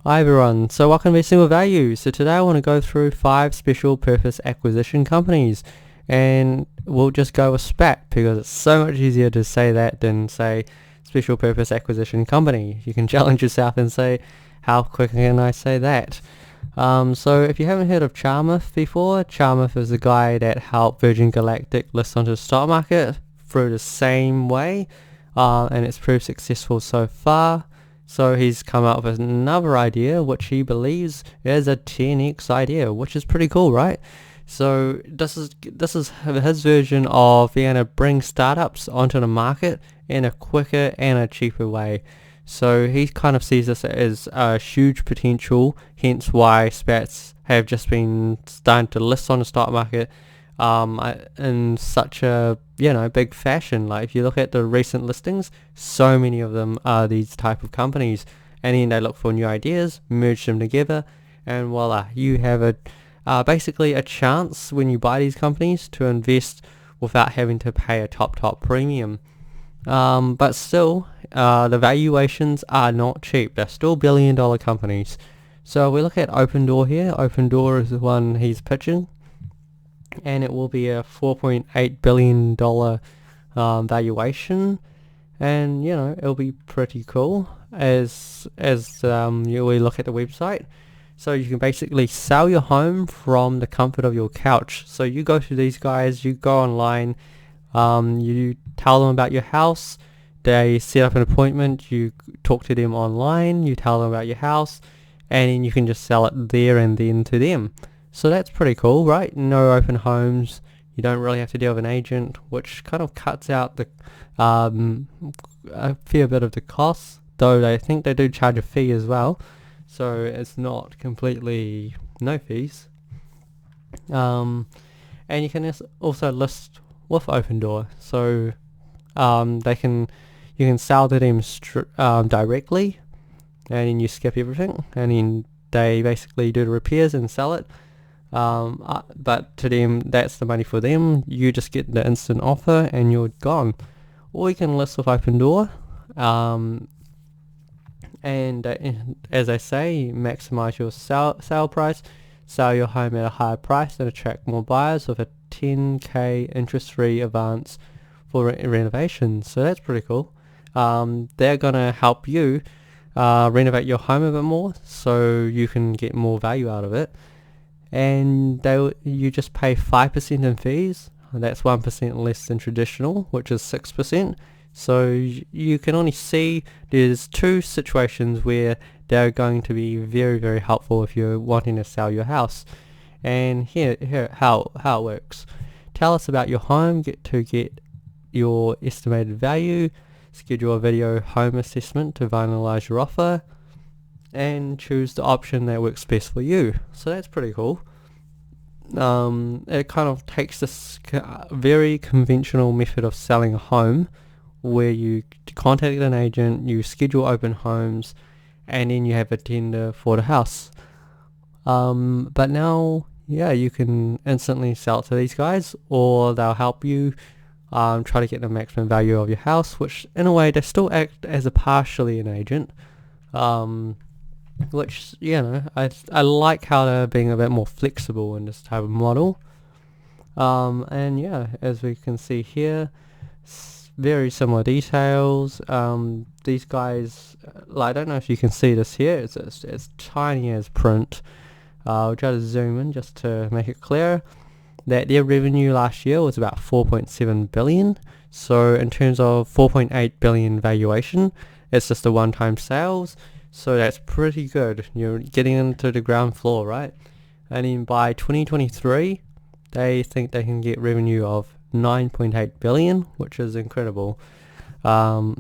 Hi everyone, so welcome to Single Value. So today I want to go through 5 special purpose acquisition companies, and we'll just go with SPAC because it's so much easier to say that than say special purpose acquisition company. You can challenge yourself and say, how quick can I say that? So if you haven't heard of Charmouth before, Charmouth is the guy that helped Virgin Galactic list onto the stock market through the same way, and it's proved successful so far. So he's come up with another idea which he believes is a 10x idea, which is pretty cool, right? So this is his version of being able to bring startups onto the market in a quicker and a cheaper way. So he kind of sees this as a huge potential, hence why SPACs have just been starting to list on the stock market in such a big fashion. Like if you look at the recent listings, so many of them are these type of companies, and then they look for new ideas, merge them together, and voila, you have basically a chance when you buy these companies to invest without having to pay a top premium. But still, the valuations are not cheap. They're still billion-dollar companies. So we look at Opendoor here. Opendoor is the one he's pitching, and it will be a $4.8 billion valuation, and it'll be pretty cool as we look at the website. So you can basically sell your home from the comfort of your couch. So you go to these guys, you go online, you tell them about your house, they set up an appointment, you talk to them online, you tell them about your house, and then you can just sell it there and then to them. So that's pretty cool, right? No open homes, you don't really have to deal with an agent, which kind of cuts out the a fair bit of the costs, though I think they do charge a fee as well, so it's not completely no fees. And you can also list with Opendoor, so you can sell to them directly, and then you skip everything, and then they basically do the repairs and sell it. But to them, that's the money for them. You just get the instant offer and you're gone. Or you can list with Opendoor, and as I say, maximize your sale price, sell your home at a higher price and attract more buyers with a 10k interest-free advance for renovations. So that's pretty cool. They're gonna help you renovate your home a bit more, so you can get more value out of it. And you just pay 5% in fees. That's 1% less than traditional, which is 6%. So you can only see there's 2 situations where they're going to be very helpful if you're wanting to sell your house. And here how it works. Tell us about your home, get your estimated value, schedule a video home assessment to finalize your offer, and choose the option that works best for you. So that's pretty cool. It kind of takes this very conventional method of selling a home, where you contact an agent, you schedule open homes, and then you have a tender for the house. But now, you can instantly sell it to these guys, or they'll help you try to get the maximum value of your house, which in a way they still act as a partially an agent. Which I like how they're being a bit more flexible in this type of model. And as we can see here, very similar details. These guys, I don't know if you can see this here, it's tiny as print. I'll try to zoom in just to make it clear that their revenue last year was about 4.7 billion. So in terms of 4.8 billion valuation, it's just a one-time sales. So that's pretty good. You're getting into the ground floor, right? And then by 2023, they think they can get revenue of 9.8 billion, which is incredible. I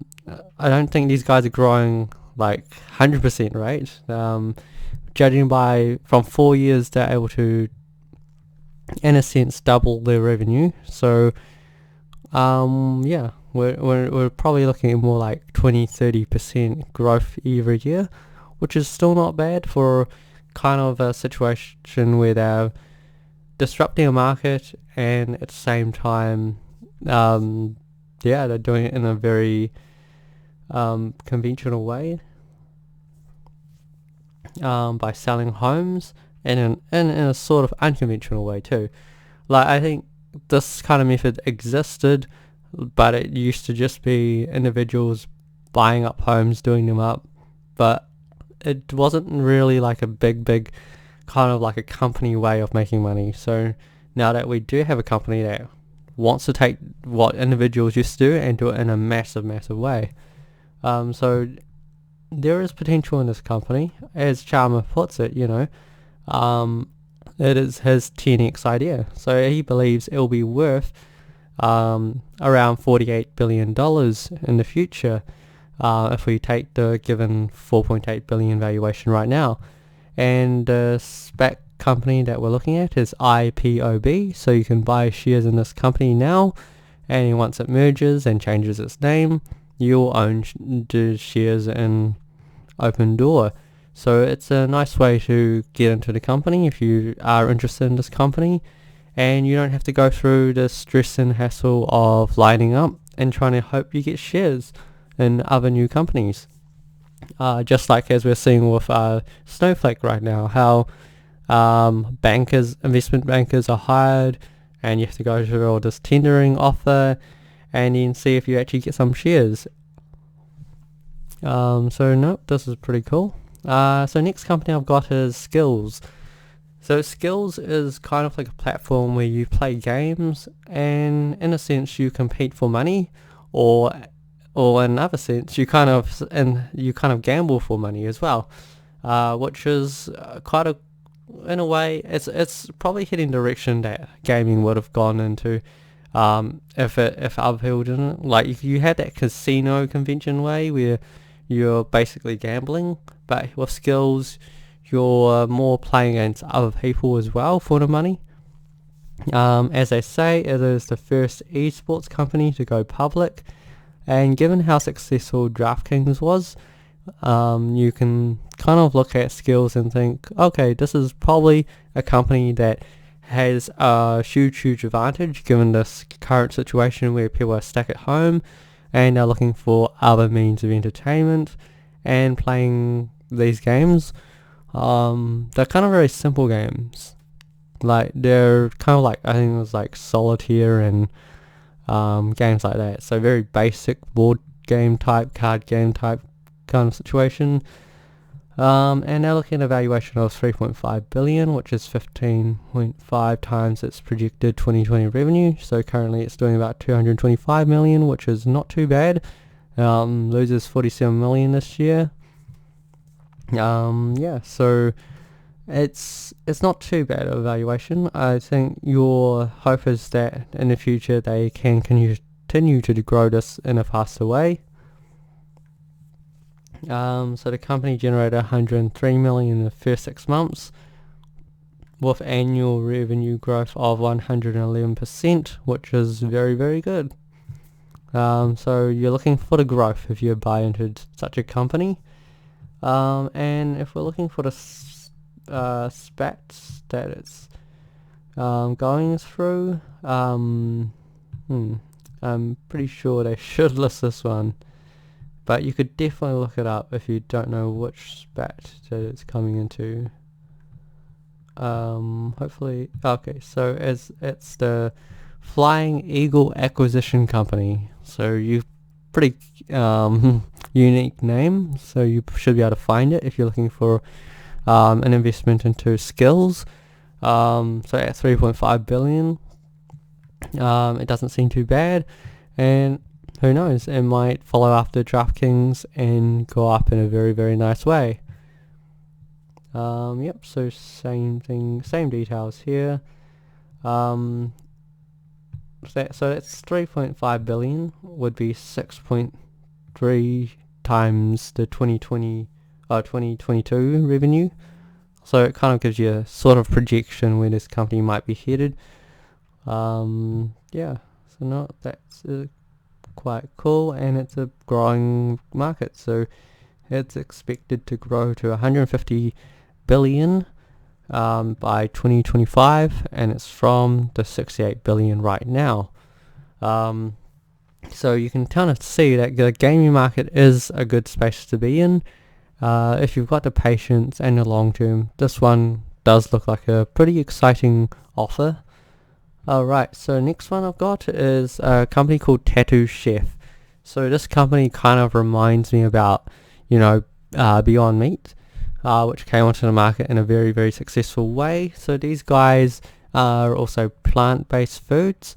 don't think these guys are growing like 100% rate. Judging from 4 years, they're able to, in a sense, double their revenue. So we're probably looking at more like 20-30% growth every year, which is still not bad for kind of a situation where they're disrupting a market, and at the same time they're doing it in a very conventional way. by selling homes in a sort of unconventional way too. Like, I think this kind of method existed, but it used to just be individuals buying up homes, doing them up, but it wasn't really like a big kind of like a company way of making money. So now that we do have a company that wants to take what individuals used to do and do it in a massive way, so there is potential in this company, as Chalmer puts it. It is his 10x idea. So he believes it will be worth around $48 billion in the future, if we take the given $4.8 billion valuation right now. And the SPAC company that we're looking at is IPOB, so you can buy shares in this company now, and once it merges and changes its name, you'll own the shares in Opendoor. So it's a nice way to get into the company if you are interested in this company, and you don't have to go through the stress and hassle of lining up and trying to hope you get shares in other new companies. Just like as we're seeing with Snowflake right now, how investment bankers are hired, and you have to go through all this tendering offer and then see if you actually get some shares. So no, this is pretty cool. So next company I've got is Skillz. So Skillz is kind of like a platform where you play games, and in a sense you compete for money, or in another sense you kind of gamble for money as well, which is in a way it's probably heading direction that gaming would have gone into, if other people didn't. Like, you had that casino convention way where you're basically gambling, but with Skillz you're more playing against other people as well for the money. As they say, it is the first esports company to go public, and given how successful DraftKings was, you can kind of look at Skillz and think, okay, this is probably a company that has a huge advantage given this current situation where people are stuck at home and are looking for other means of entertainment and playing these games. They're kind of very simple games. Like, they're kind of like, I think it was like solitaire and games like that. So very basic board game type, card game type kind of situation. And they're looking at a valuation of $3.5 billion, which is 15.5 times its projected 2020 revenue. So currently it's doing about $225 million, which is not too bad. Loses $47 million this year. So it's not too bad of a valuation. I think your hope is that in the future they can continue to grow this in a faster way. So the company generated $103 million in the first 6 months, with annual revenue growth of 111%, which is very good. So you're looking for the growth if you buy into such a company. And if we're looking for the SPACs that it's going through, I'm pretty sure they should list this one, but you could definitely look it up if you don't know which SPAC that it's coming into. Hopefully, okay, so it's the Flying Eagle Acquisition Company. So you pretty unique name, so you should be able to find it if you're looking for an investment into Skillz. So at $3.5 billion, it doesn't seem too bad, and who knows, it might follow after DraftKings and go up in a very nice way. Yep, so same thing, same details here. So that's $3.5 billion would be 6.3 times the 2022 revenue. So it kind of gives you a sort of projection where this company might be headed. That's quite cool, and it's a growing market. So it's expected to grow to 150 billion by 2025, and it's from the 68 billion right now. So you can kind of see that the gaming market is a good space to be in. if you've got the patience and the long term, this one does look like a pretty exciting offer. Alright, so next one I've got is a company called Tattoo Chef. So this company kind of reminds me about, Beyond Meat, which came onto the market in a very, very successful way. So these guys are also plant-based foods.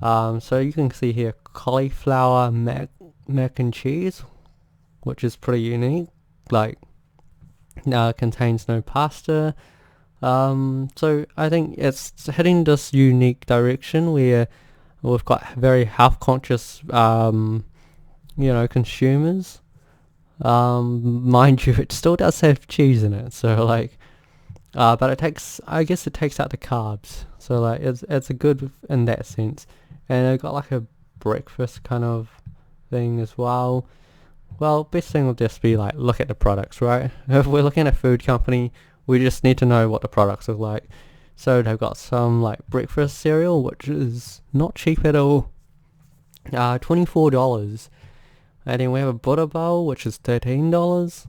So you can see here cauliflower mac and cheese, which is pretty unique. Contains no pasta. So I think it's heading this unique direction where we've got very health conscious, consumers. Mind you, it still does have cheese in it. So but it takes out the carbs. So it's a good in that sense. And it got like a breakfast kind of thing as well. Well, best thing would just be look at the products, right? If we're looking at a food company, we just need to know what the products look like. So they've got some breakfast cereal, which is not cheap at all. $24. And then we have a butter bowl, which is $13.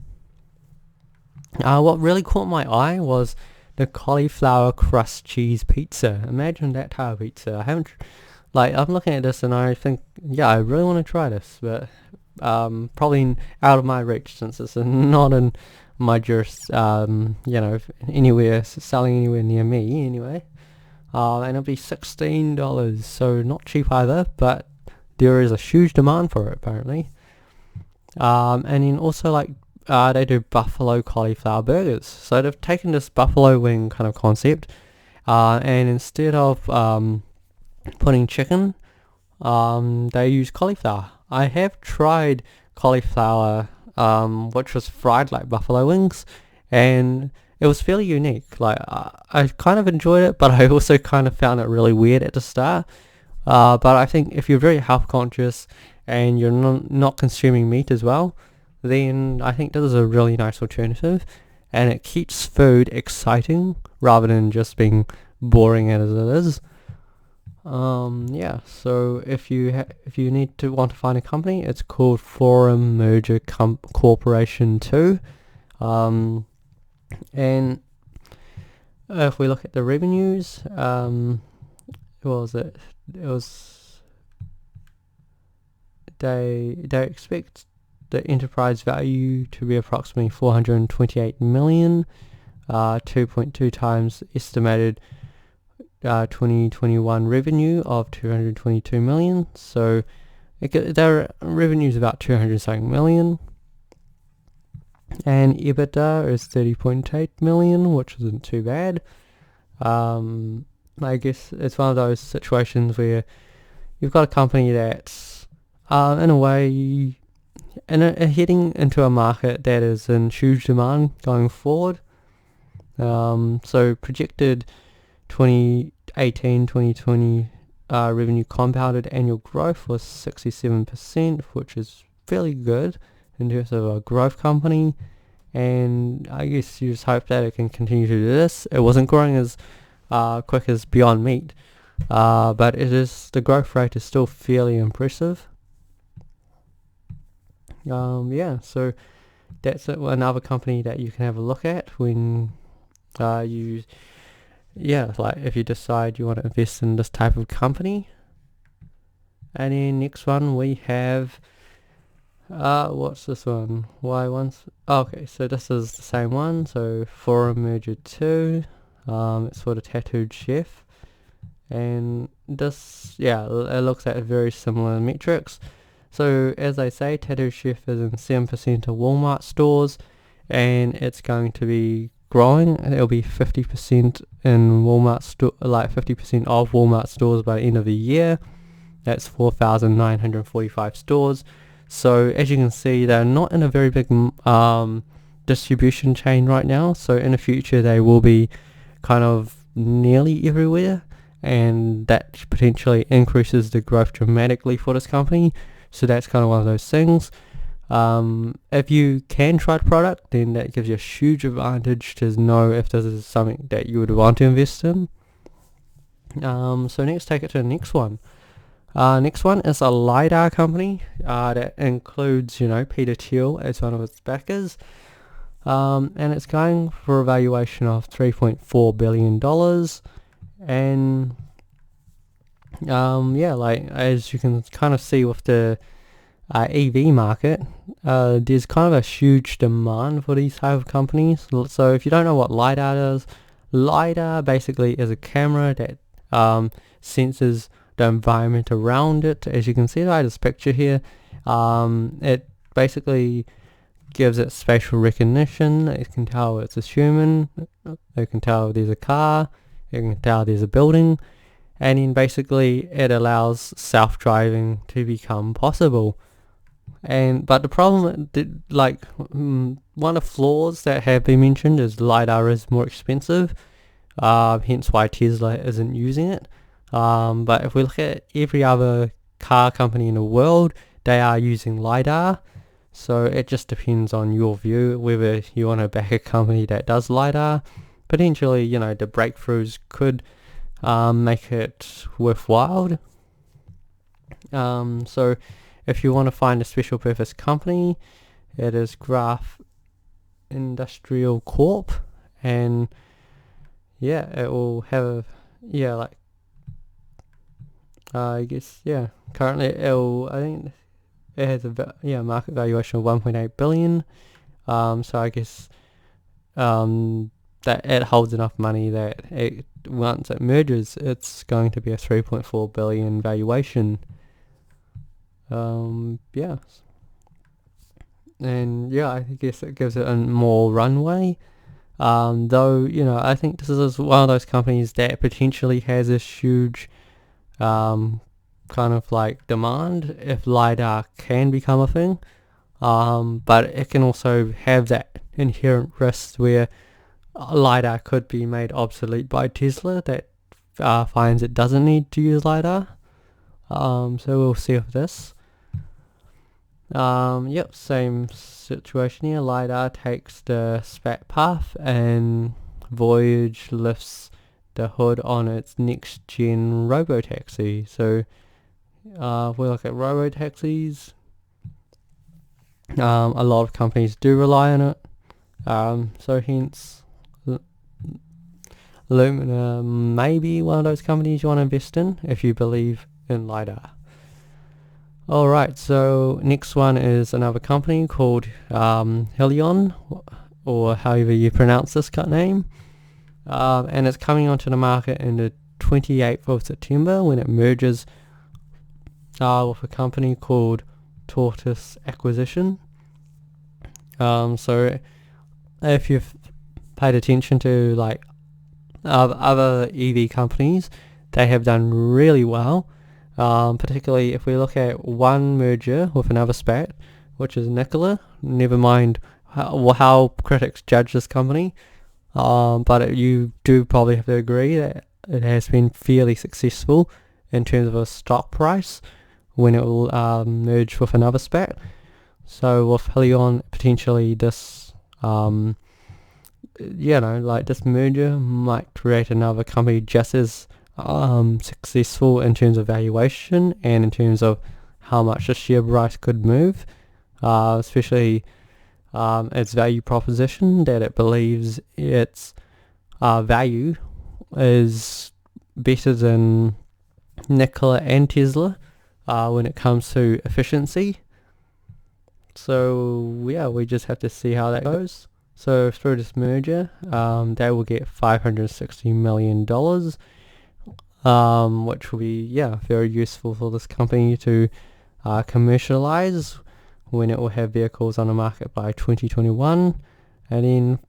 What really caught my eye was the cauliflower crust cheese pizza. Imagine that type of pizza. I'm looking at this and I think, I really want to try this, but probably out of my reach since it's not in my anywhere, selling anywhere near me anyway. And it'll be $16, so not cheap either, but there is a huge demand for it apparently. And then also they do buffalo cauliflower burgers. So they've taken this buffalo wing kind of concept, and instead of putting chicken, they use cauliflower. I have tried cauliflower, which was fried like buffalo wings, and it was fairly unique. I kind of enjoyed it, but I also kind of found it really weird at the start. But I think if you're very health conscious and you're not consuming meat as well, then I think this is a really nice alternative, and it keeps food exciting rather than just being boring as it is. So if you want to find a company, it's called Forum Merger Corporation 2. And if we look at the revenues, what was it? They expect the enterprise value to be approximately 428 million, 2.2 times estimated 2021 revenue of 222 million. So their revenue is about 200 something million, and EBITDA is 30.8 million, which isn't too bad. I guess it's one of those situations where you've got a company that's in a way heading into a market that is in huge demand going forward. So projected 2018-2020 revenue compounded annual growth was 67%, which is fairly good in terms of a growth company, and I guess you just hope that it can continue to do this. It wasn't growing as quick as Beyond Meat, but the growth rate is still fairly impressive. So that's another company that you can have a look at when if you decide you want to invest in this type of company. And then next one we have, what's this one? Okay, so this is the same one. So Forum Merger 2, it's for the Tattooed Chef, and this, it looks at very similar metrics. So as I say, Tattoo Chef is in 7% of Walmart stores, and it's going to be growing. It'll be 50% in Walmart 50% of Walmart stores by the end of the year. That's 4,945 stores. So as you can see, they're not in a very big distribution chain right now. So in the future, they will be kind of nearly everywhere, and that potentially increases the growth dramatically for this company. So that's kind of one of those things. If you can try the product, then that gives you a huge advantage to know if this is something that you would want to invest in. So let's take it to the next one. Next one is a LiDAR company that includes, Peter Thiel as one of its backers. and it's going for a valuation of $3.4 billion. And yeah, like as you can kind of see with the EV market, there's kind of a huge demand for these type of companies. So if you don't know what LiDAR is, LiDAR basically is a camera that senses the environment around it. As you can see by this picture here, it basically gives it spatial recognition. It can tell it's a human, it can tell there's a car, it can tell there's a building, and then basically it allows self-driving to become possible. But the problem, one of the flaws that have been mentioned is LiDAR is more expensive, hence why Tesla isn't using it. But if we look at every other car company in the world, they are using LiDAR. So it just depends on your view, whether you want to back a company that does LiDAR. Potentially, you know, the breakthroughs could make it worthwhile. So if you want to find a special purpose company, it is Graph Industrial Corp, and yeah, it will have, yeah, like I guess, yeah, currently I think it has a market valuation of 1.8 billion. So I guess that it holds enough money that once it merges, it's going to be a 3.4 billion valuation. Yeah, and yeah, I guess it gives it a more runway. Though, you know, I think this is one of those companies that potentially has a huge kind of like demand if LiDAR can become a thing, but it can also have that inherent risk where LiDAR could be made obsolete by Tesla that finds it doesn't need to use LiDAR. So we'll see with this. Yep, same situation here. LiDAR takes the SPAC path and Voyage lifts the hood on its next gen robotaxi. So if we look at robotaxis, a lot of companies do rely on it. So hence Luminar may be one of those companies you want to invest in if you believe in LiDAR. Alright, so next one is another company called Hyliion, or however you pronounce this name. And it's coming onto the market in the 28th of September when it merges with a company called Tortoise Acquisition. So if you've paid attention to like other EV companies, they have done really well. Particularly if we look at one merger with another SPAC, which is Nikola. Never mind how critics judge this company, but you do probably have to agree that it has been fairly successful in terms of a stock price when it will merge with another SPAC. So with Hyliion, potentially this, this merger might create another company just as successful in terms of valuation and in terms of how much the share price could move, especially its value proposition, that it believes its value is better than Nikola and Tesla when it comes to efficiency. So yeah, we just have to see how that goes. So through this merger, they will get $560 million, which will be very useful for this company to commercialize when it will have vehicles on the market by 2021, and then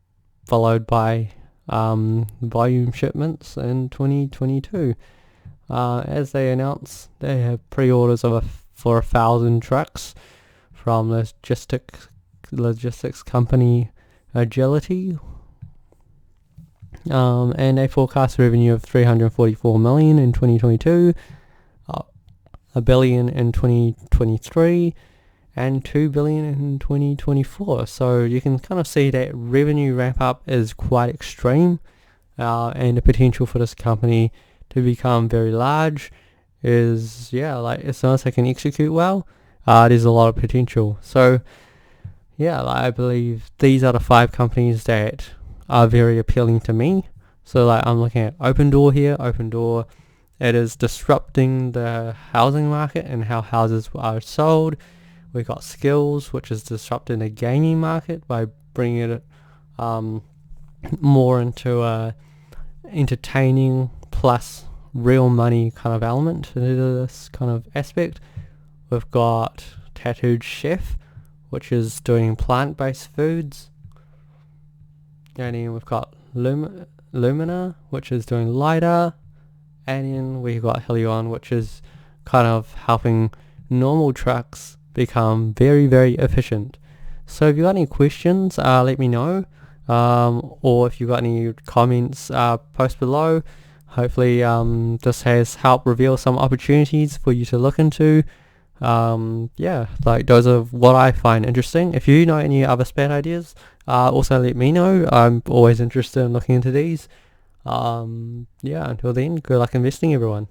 followed by volume shipments in 2022. As they announced, they have pre-orders for 1,000 trucks from logistics company Agility, and they forecast revenue of $344 million in 2022, $1 billion in 2023, and $2 billion in 2024. So you can kind of see that revenue ramp up is quite extreme, and the potential for this company to become very large is, as long as they can execute well, there's a lot of potential. So yeah, like, I believe these are the 5 companies that are very appealing to me. So like I'm looking at Opendoor here. Opendoor, it is disrupting the housing market and how houses are sold. We got Skillz, which is disrupting the gaming market by bringing it more into a entertaining plus real money kind of element to this kind of aspect. We've got Tattooed Chef, which is doing plant-based foods. And then we've got Luminar, which is doing LiDAR. And then we've got Hyliion, which is kind of helping normal trucks become very, very efficient. So if you got any questions, let me know. Or if you've got any comments, post below. Hopefully this has helped reveal some opportunities for you to look into. Yeah, like those are what I find interesting. If you know any other SPAC ideas, also let me know. I'm always interested in looking into these. Yeah, until then, good luck investing, everyone.